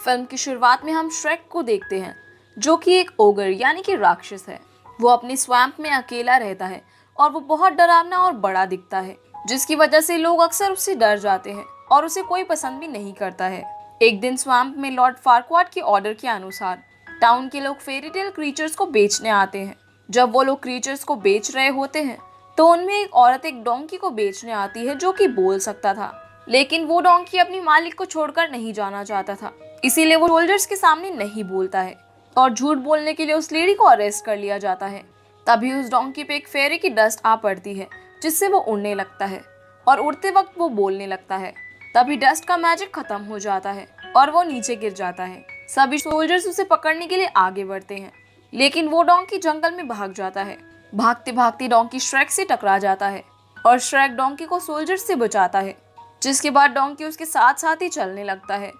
Film की शुरुआत में हम श्रेक को देखते हैं, जो कि एक ओगर यानी कि राक्षस है। वो अपनी स्वैम्प में अकेला रहता है और वो बहुत डरावना और बड़ा दिखता है, जिसकी वजह से लोग अक्सर उससे डर जाते हैं और उसे कोई पसंद भी नहीं करता है। एक दिन स्वैम्प में लॉर्ड फार्क्वाड के ऑर्डर के अनुसार टाउन के लोग फेरीटेल क्रीचर्स को बेचने आते हैं। जब वो लोग क्रीचर्स को बेच रहे होते हैं तो उनमें एक औरत एक डोंकी को बेचने आती है जो कि बोल सकता था, लेकिन वो डोंकी अपनी मालिक को छोड़कर नहीं जाना चाहता था। इसीलिए वो सोल्जर्स के सामने नहीं बोलता है और झूठ बोलने के लिए उस लेडी को अरेस्ट कर लिया जाता है। तभी उस डोंकी पे एक फेरी की डस्ट आ पड़ती है, जिससे वो उड़ने लगता है और उड़ते वक्त वो बोलने लगता है। तभी डस्ट का मैजिक खत्म हो जाता है और वो नीचे गिर जाता है। सभी सोल्जर्स उसे पकड़ने के लिए आगे बढ़ते हैं, लेकिन वो डोंकी जंगल में भाग जाता है। भागते भागते डोंकी श्रेक से टकरा जाता है और श्रेक डोंकी को सोल्जर्स से बचाता है, जिसके बाद डोंकी उसके साथ साथ ही चलने लगता है।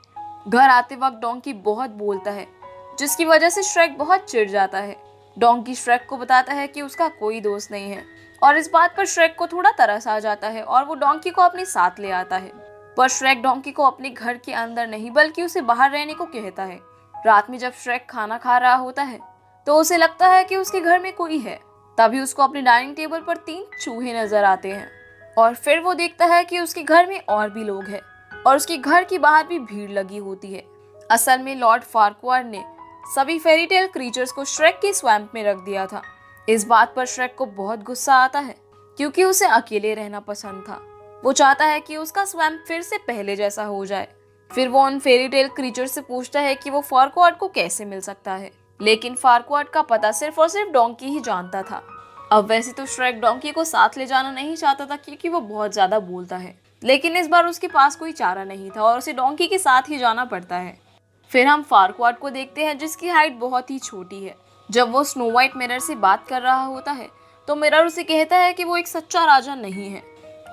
घर आते वक्त डोंकी बहुत बोलता है, जिसकी वजह से श्रेक बहुत चिढ़ जाता है। डोंकी श्रेक को बताता है कि उसका कोई दोस्त नहीं है और इस बात पर श्रेक को थोड़ा तरस आ जाता है और वो डोंकी को अपने साथ ले आता है। पर श्रेक डोंकी को अपने घर के अंदर नहीं बल्कि उसे बाहर रहने को कहता है। रात में जब श्रेक खाना खा रहा होता है तो उसे लगता है कि उसके घर में कोई है। तभी उसको अपने डाइनिंग टेबल पर 3 चूहे नजर आते हैं और फिर वो देखता है कि उसके घर में और भी लोग हैं और उसके घर के बाहर भी भीड़ लगी होती है। असल में लॉर्ड फार्क्वाड ने सभी फेरीटेल क्रीचर्स को श्रेक की स्वैम्प में रख दिया था। इस बात पर श्रेक को बहुत गुस्सा आता है, क्योंकि उसे अकेले रहना पसंद था। वो चाहता है कि उसका स्वैम्प फिर से पहले जैसा हो जाए। फिर वो उन फेरीटेल क्रीचर से पूछता है कि वो फार्क्वाड को कैसे मिल सकता है, लेकिन फार्क्वाड का पता सिर्फ और सिर्फ डोंकी ही जानता था। अब वैसे तो श्रेक डोंकी को साथ ले जाना नहीं चाहता था, क्योंकि वो बहुत ज्यादा बोलता है, लेकिन इस बार उसके पास कोई चारा नहीं था और उसे डोंकी के साथ ही जाना पड़ता है। फिर हम फार्क्वाड को देखते हैं, जिसकी हाइट बहुत ही छोटी है। जब वो स्नो वाइट मिरर से बात कर रहा होता है तो मिरर उसे कहता है कि वो एक सच्चा राजा नहीं है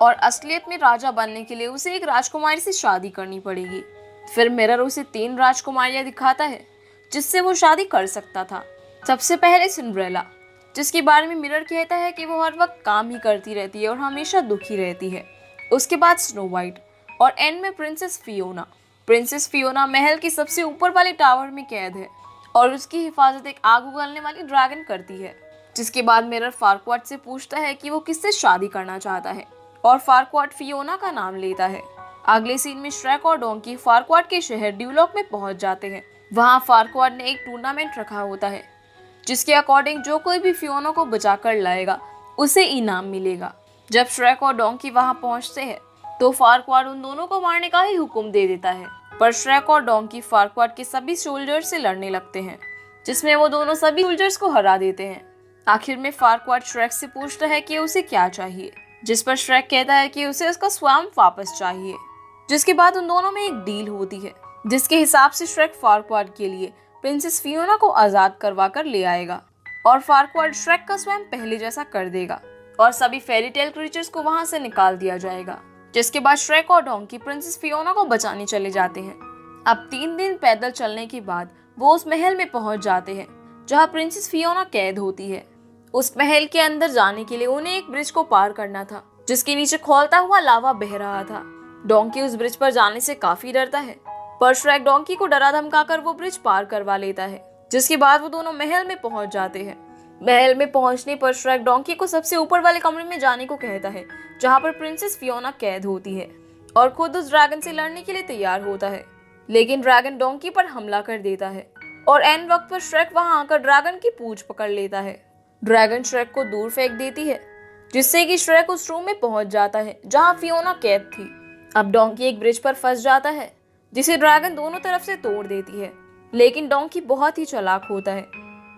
और असलियत में राजा बनने के लिए उसे एक राजकुमारी से शादी करनी पड़ेगी। फिर मिरर उसे 3 राजकुमारियां दिखाता है जिससे वो शादी कर सकता था। सबसे पहले सिंड्रेला, जिसके बारे में मिरर कहता है कि वो हर वक्त काम ही करती रहती है और हमेशा दुखी रहती है। उसके बाद स्नो वाइट और एंड में प्रिंसेस फियोना। प्रिंसेस फियोना महल के सबसे ऊपर वाले टावर में कैद है और उसकी हिफाजत एक आग उगलने वाली ड्रैगन करती है। जिसके बाद मिरर फार्क्वाड से पूछता है कि वो किससे शादी करना चाहता है और फार्क्वाड फियोना का नाम लेता है। अगले सीन में श्रेक और डोंकी फार्क्वाड के शहर ड्यूलॉक में पहुंच जाते हैं। वहां फार्क्वाड ने एक टूर्नामेंट रखा होता है, जिसके अकॉर्डिंग जो कोई भी फियोना को बचाकर लाएगा उसे इनाम मिलेगा। जब श्रेक और डोंकी वहां पहुंचते हैं तो फार्क्वाड उन दोनों को मारने का ही हुक्म दे देता है, पर श्रेक और डोंकी फार्क्वाड के सभी सोल्जर्स से लड़ने लगते हैं, जिसमें वो दोनों सभी सोल्जर्स को हरा देते हैं। आखिर में फार्क्वाड श्रेक से पूछता है कि उसे क्या चाहिए, जिस पर श्रेक कहता है कि उसे उसका स्वैम्प वापस चाहिए। जिसके बाद उन दोनों में एक डील होती है, जिसके हिसाब से श्रेक फार्क्वाड के लिए प्रिंसेस फियोना को आजाद करवा कर ले आएगा और फार्क्वाड श्रेक का स्वैम्प पहले जैसा कर देगा और सभी फेरीटेल क्रीचर्स को वहां से निकाल दिया जाएगा। जिसके बाद श्रेक और डोंकी प्रिंसेस फियोना को बचाने चले जाते हैं। अब 3 दिन पैदल चलने के बाद वो उस महल में पहुंच जाते हैं जहां प्रिंसेस फियोना कैद होती है। उस महल के अंदर जाने के लिए उन्हें एक ब्रिज को पार करना था, जिसके नीचे खौलता हुआ लावा बह रहा था। डोंकी उस ब्रिज पर जाने से काफी डरता है, पर श्रेक डोंकी को डरा धमकाकर वो ब्रिज पार करवा लेता है। जिसके बाद वो दोनों महल में पहुंच जाते हैं। महल में पहुंचने पर श्रेक डोंकी को सबसे ऊपर वाले कमरे में जाने को कहता है, जहां पर प्रिंसेस फियोना कैद होती है और खुद उस ड्रैगन से लड़ने के लिए तैयार होता है। लेकिन ड्रैगन डोंकी पर हमला कर देता है और एन वक्त पर श्रेक वहां आकर ड्रैगन की पूंछ पकड़ लेता है। ड्रैगन श्रेक को दूर फेंक देती है, जिससे कि श्रेक उस रूम में पहुंच जाता है जहां फियोना कैद थी। अब डोंकी एक ब्रिज पर फंस जाता है, जिसे ड्रैगन दोनों तरफ से तोड़ देती है। लेकिन डोंकी बहुत ही चालाक होता है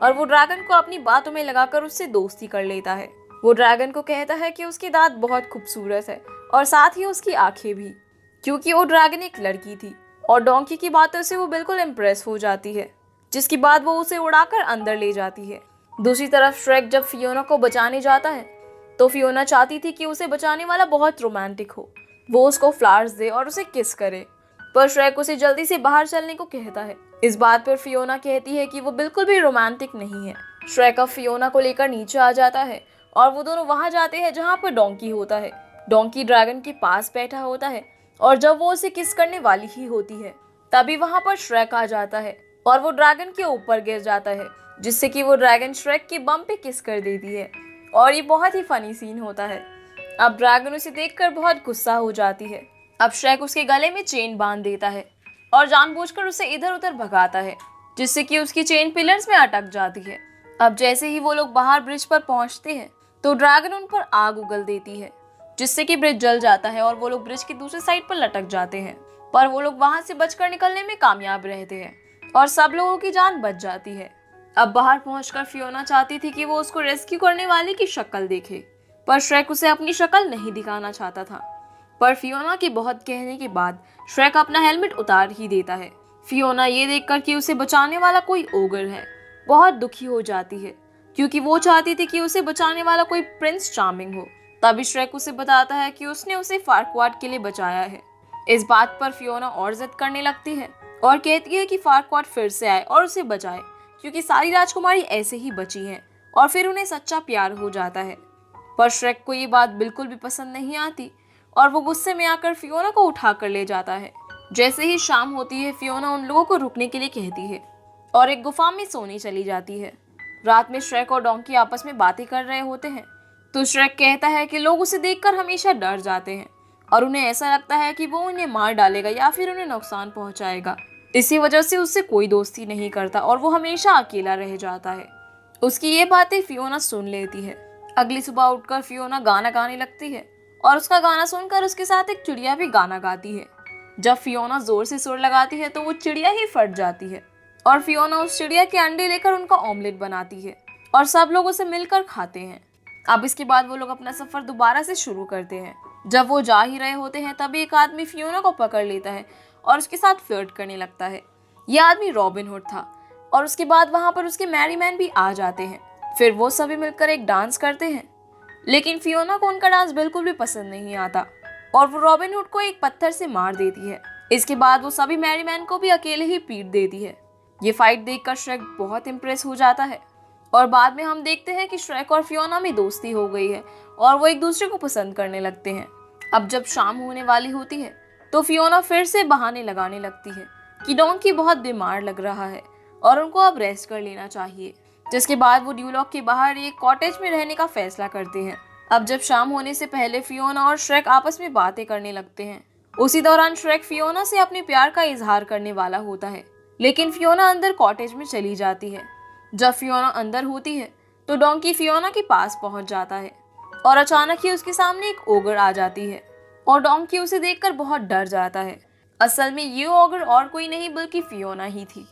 और वो ड्रैगन को अपनी बातों में लगाकर उससे दोस्ती कर लेता है। वो ड्रैगन को कहता है कि उसके दांत बहुत खूबसूरत है और साथ ही उसकी आंखें भी, क्योंकि वो ड्रैगन एक लड़की थी और डोंकी की बातों से वो बिल्कुल इम्प्रेस हो जाती है। जिसके बाद वो उसे उड़ाकर अंदर ले जाती है। दूसरी तरफ श्रेक जब फियोना को बचाने जाता है तो फियोना चाहती थी कि उसे बचाने वाला बहुत रोमांटिक हो, वो उसको फ्लावर्स दे और उसे किस करे, पर श्रेक उसे जल्दी से बाहर चलने को कहता है। इस बात पर फियोना कहती है कि वो बिल्कुल भी रोमांटिक नहीं है। श्रेक अब फियोना को लेकर नीचे आ जाता है और वो दोनों वहां जाते हैं जहां पर डोंकी होता है। डोंकी ड्रैगन के पास बैठा होता है और जब वो उसे किस करने वाली ही होती है तभी वहां पर श्रेक आ जाता है और वो ड्रैगन के ऊपर गिर जाता है, जिससे कि वो ड्रैगन श्रेक के बम पे किस कर देती है और ये बहुत ही फनी सीन होता है। अब ड्रैगन उसे देखकर बहुत गुस्सा हो जाती है। अब श्रेक उसके गले में चेन बांध देता है और जानबूझकर उसे इधर उधर भगाता है, जिससे कि उसकी चेन पिलर्स में अटक जाती है। अब जैसे ही वो लोग बाहर ब्रिज पर पहुंचते हैं तो ड्रैगन उन पर आग उगल देती है, जिससे कि ब्रिज जल जाता है और वो लोग ब्रिज की दूसरी साइड पर लटक जाते हैं। पर वो लोग वहां से बचकर निकलने में कामयाब रहते हैं और सब लोगों की जान बच जाती है। अब बाहर पहुंचकर फियोना चाहती थी कि वो उसको रेस्क्यू करने वाले की शक्ल देखे, पर श्रेक उसे अपनी शक्ल नहीं दिखाना चाहता था। पर फियोना के बहुत कहने के बाद श्रेक अपना हेलमेट उतार ही देता है। फियोना ये देखकर कि उसे बचाने वाला कोई ओगर है, बहुत दुखी हो जाती है, क्योंकि वो चाहती थी कि उसे बचाने वाला कोई प्रिंस चार्मिंग हो। तभी श्रेक उसे बताता है कि उसने उसे फारक्वाड के लिए बचाया है। इस बात पर फियोना और जिद करने लगती है और कहती है कि फारक्वाड फिर से आए और उसे बचाए, क्योंकि सारी राजकुमारी ऐसे ही बची हैं और फिर उन्हें सच्चा प्यार हो जाता है। पर श्रेक को ये बात बिल्कुल भी पसंद नहीं आती और वो गुस्से में आकर फियोना को उठा कर ले जाता है। जैसे ही शाम होती है फियोना उन लोगों को रुकने के लिए कहती है और एक गुफा में सोने चली जाती है। रात में श्रेक और डोंकी आपस में बातें कर रहे होते हैं तो श्रेक कहता है कि लोग उसे देखकर हमेशा डर जाते हैं और उन्हें ऐसा लगता है कि वो उन्हें मार डालेगा या फिर उन्हें नुकसान पहुंचाएगा। इसी वजह से उससे कोई दोस्ती नहीं करता और वो हमेशा अकेला रह जाता है। उसकी ये बातें फियोना सुन लेती है। अगली सुबह उठकर फियोना गाना गाने लगती है और उसका गाना सुनकर उसके साथ एक चिड़िया भी गाना गाती है। जब फियोना जोर से सुर लगाती है तो वो चिड़िया ही फट जाती है और फियोना उस चिड़िया के अंडे लेकर उनका ऑमलेट बनाती है और सब लोग उसे मिलकर खाते हैं। अब इसके बाद वो लोग अपना सफर दोबारा से शुरू करते हैं। जब वो जा ही रहे होते हैं तभी एक आदमी फियोना को पकड़ लेता है और उसके साथ फ्लर्ट करने लगता है। यह आदमी रॉबिन हुड था और उसके बाद वहां पर उसके मैरीमैन भी आ जाते हैं। फिर वो सभी मिलकर एक डांस करते हैं, लेकिन फियोना को उनका डांस बिल्कुल भी पसंद नहीं आता और वो रॉबिन हुड को एक पत्थर से मार देती है। इसके बाद वो सभी मैरीमैन को भी अकेले ही पीट देती है। ये फाइट देखकर श्रेक बहुत इम्प्रेस हो जाता है और बाद में हम देखते हैं कि श्रेक और फियोना में दोस्ती हो गई है और वो एक दूसरे को पसंद करने लगते हैं। अब जब शाम होने वाली होती है तो फियोना फिर से बहाने लगाने लगती है कि डोंकी बहुत बीमार लग रहा है और उनको अब रेस्ट कर लेना चाहिए, जिसके बाद वो ड्यूलॉक के बाहर एक कॉटेज में रहने का फैसला करते हैं। अब जब शाम होने से पहले फियोना और श्रेक आपस में बातें करने लगते हैं। उसी दौरान श्रेक फियोना से अपने प्यार का इजहार करने वाला होता है, लेकिन फियोना अंदर कॉटेज में चली जाती है। जब फियोना अंदर होती है तो डोंकी फियोना के पास पहुंच जाता है और अचानक ही उसके सामने एक ओगर आ जाती है और डोंकी उसे देखकर बहुत डर जाता है। असल में ये ओगर और कोई नहीं बल्कि फियोना ही थी।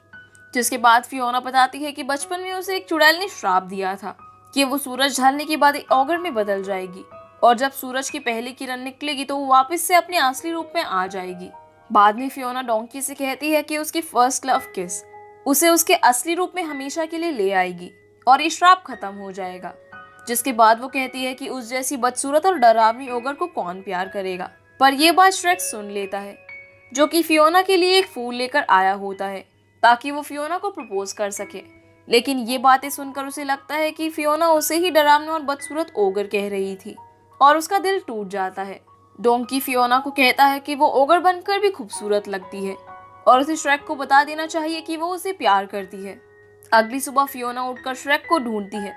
जिसके बाद फियोना बताती है कि बचपन में उसे एक चुड़ैल ने श्राप दिया था कि वो सूरज ढलने के बाद एक ओगर में बदल जाएगी और जब सूरज की पहली किरण निकलेगी तो वो वापस से अपने असली रूप में आ जाएगी। बाद में फियोना डोंकी से कहती है कि उसकी फर्स्ट लव किस उसे उसके असली रूप में हमेशा के लिए ले आएगी और ये श्राप खत्म हो जाएगा। जिसके बाद वो कहती है कि उस जैसी बदसूरत और डरावनी ओगर को कौन प्यार करेगा। पर यह बात श्रेक सुन लेता है, जो कि फियोना के लिए एक फूल लेकर आया होता है ताकि वो फियोना को प्रपोज कर सके। लेकिन ये बातें सुनकर उसे लगता है कि फियोना उसे ही डरावना और बदसूरत ओगर कह रही थी और उसका दिल टूट जाता है। डोंकी फियोना को कहता है कि वो ओगर बनकर भी खूबसूरत लगती है और उसे श्रेक को बता देना चाहिए कि वो उसे प्यार करती है। अगली सुबह फियोना उठकर श्रेक को ढूंढती है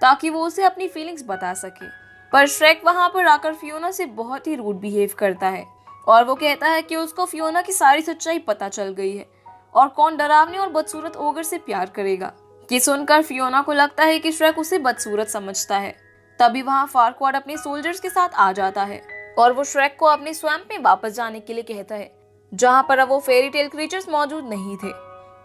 ताकि वो उसे अपनी फीलिंग्स बता सके, पर श्रेक वहां पर आकर फियोना से बहुत ही रूड बिहेव करता है और वो कहता है कि उसको फियोना की सारी सच्चाई पता चल गई है और कौन डरावने और बदसूरत ओगर से प्यार करेगा। ये सुनकर फियोना को लगता है कि श्रेक उसे बदसूरत समझता है। तभी वहां फारक्वाड अपने सोल्जर्स के साथ आ जाता है और वो श्रेक को अपने स्वैम्प में वापस जाने के लिए कहता है, जहां पर अब वो फेरी टेल क्रीचर्स मौजूद नहीं थे।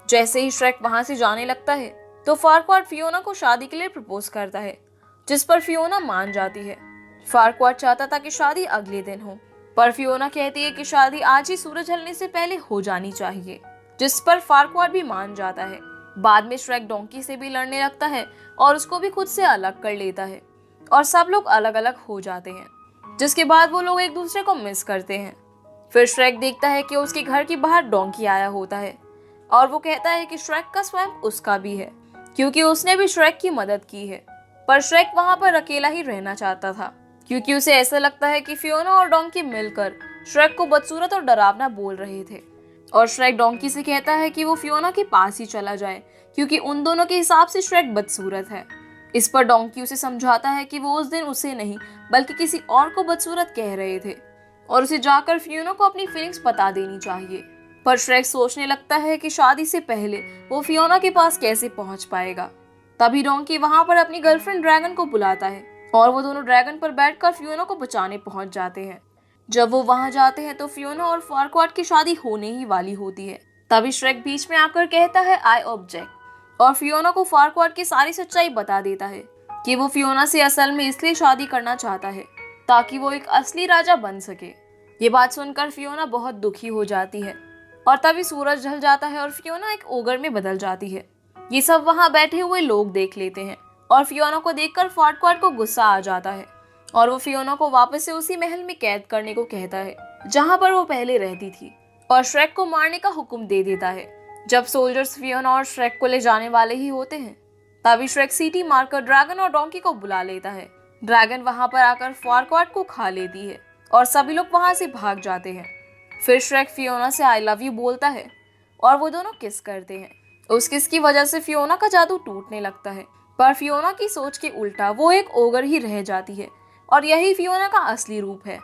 जैसे ही श्रेक वहां से जाने लगता है तो फारक्वाड फियोना को शादी के लिए प्रपोज करता है, जिस पर फियोना मान जाती है। फारक्वाड चाहता था कि शादी अगले दिन हो, पर फियोना कहती है कि शादी आज ही सूरज ढलने से पहले हो जानी चाहिए, जिस पर फारक्वाड भी मान जाता है। बाद में श्रेक डोंकी से भी लड़ने लगता है और उसको भी खुद से अलग कर लेता है और सब लोग अलग अलग हो जाते हैं, जिसके बाद वो लोग एक दूसरे को मिस करते हैं। फिर श्रेक देखता है कि उसके घर के बाहर डोंकी आया होता है और वो कहता है कि श्रेक का स्वैम्प उसका भी है, क्योंकि उसने भी श्रेक की मदद की है। पर श्रेक वहां पर अकेला ही रहना चाहता था, क्योंकि उसे ऐसा लगता है कि फियोना और डोंकी मिलकर श्रेक को बदसूरत और डरावना बोल रहे थे। और श्रेक डोंकी से कहता है कि वो फियोना के पास ही चला जाए क्योंकि उन दोनों के हिसाब से श्रेक बदसूरत है। इस पर डोंकी उसे समझाता है कि वो उस दिन उसे नहीं बल्कि किसी और को बदसूरत कह रहे थे और उसे जाकर फियोना को अपनी फीलिंग्स बता देनी चाहिए। पर श्रेक सोचने लगता है कि शादी से पहले वो फियोना के पास कैसे पहुंच पाएगा। तभी डोंकी वहां पर अपनी गर्लफ्रेंड ड्रैगन को बुलाता है और वो दोनों ड्रैगन पर बैठकर फियोना को बचाने पहुंच जाते हैं। जब वो वहां जाते हैं तो फियोना और फारक्वाड की शादी होने ही वाली होती है। तभी श्रेक बीच में आकर कहता है आई ऑब्जेक्ट और फियोना को फारक्वाड की सारी सच्चाई बता देता है कि वो फियोना से असल में इसलिए शादी करना चाहता है ताकि वो एक असली राजा बन सके। ये बात सुनकर फियोना बहुत दुखी हो जाती है और तभी सूरज ढल जाता है और फियोना एक ओगर में बदल जाती है। ये सब वहां बैठे हुए लोग देख लेते हैं और फियोना को देखकर फारक्वाड को गुस्सा आ जाता है और वो फियोना को वापस से उसी महल में कैद करने को कहता है जहां पर वो पहले रहती थी और श्रेक को मारने का हुक्म दे देता है। जब सोल्जर्स फियोना और श्रेक को ले जाने वाले ही होते हैं तभी श्रेक सीटी मारकर ड्रैगन और डोंकी को बुला लेता है। ड्रैगन वहां पर आकर फारक्वाड को खा लेती है और सभी लोग वहां से भाग जाते हैं। फिर श्रेक फियोना से आई लव यू बोलता है और वो दोनों किस करते हैं। उस किस की वजह से फियोना का जादू टूटने लगता है पर फियोना की सोच के उल्टा वो एक ओगर ही रह जाती है और यही फियोना का असली रूप है।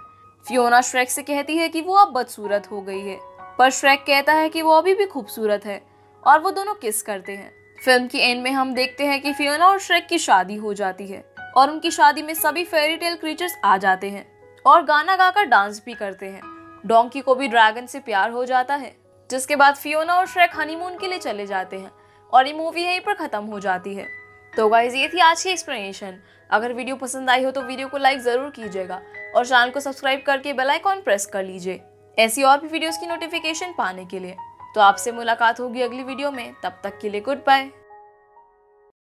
फियोना श्रेक से कहती है कि वो अब बदसूरत हो गई है पर श्रेक कहता है कि वो अभी भी खूबसूरत है और वो दोनों किस करते हैं। फिल्म की एंड में हम देखते हैं कि फियोना और श्रेक की शादी हो जाती है और उनकी शादी में सभी फेरी टेल क्रीचर्स आ जाते हैं और गाना गाकर डांस भी करते हैं। डोंकी को भी ड्रैगन से प्यार हो जाता है जिसके बाद फियोना और श्रेक हनीमून के लिए चले जाते हैं और ये मूवी यहीं पर खत्म हो जाती है। तो गाइस ये थी आज की एक्सप्लेनेशन। अगर वीडियो पसंद आई हो तो वीडियो को लाइक ज़रूर कीजिएगा और चैनल को सब्सक्राइब करके बेल आइकॉन प्रेस कर लीजिए ऐसी और भी वीडियोस की नोटिफिकेशन पाने के लिए। तो आपसे मुलाकात होगी अगली वीडियो में, तब तक के लिए गुड बाय।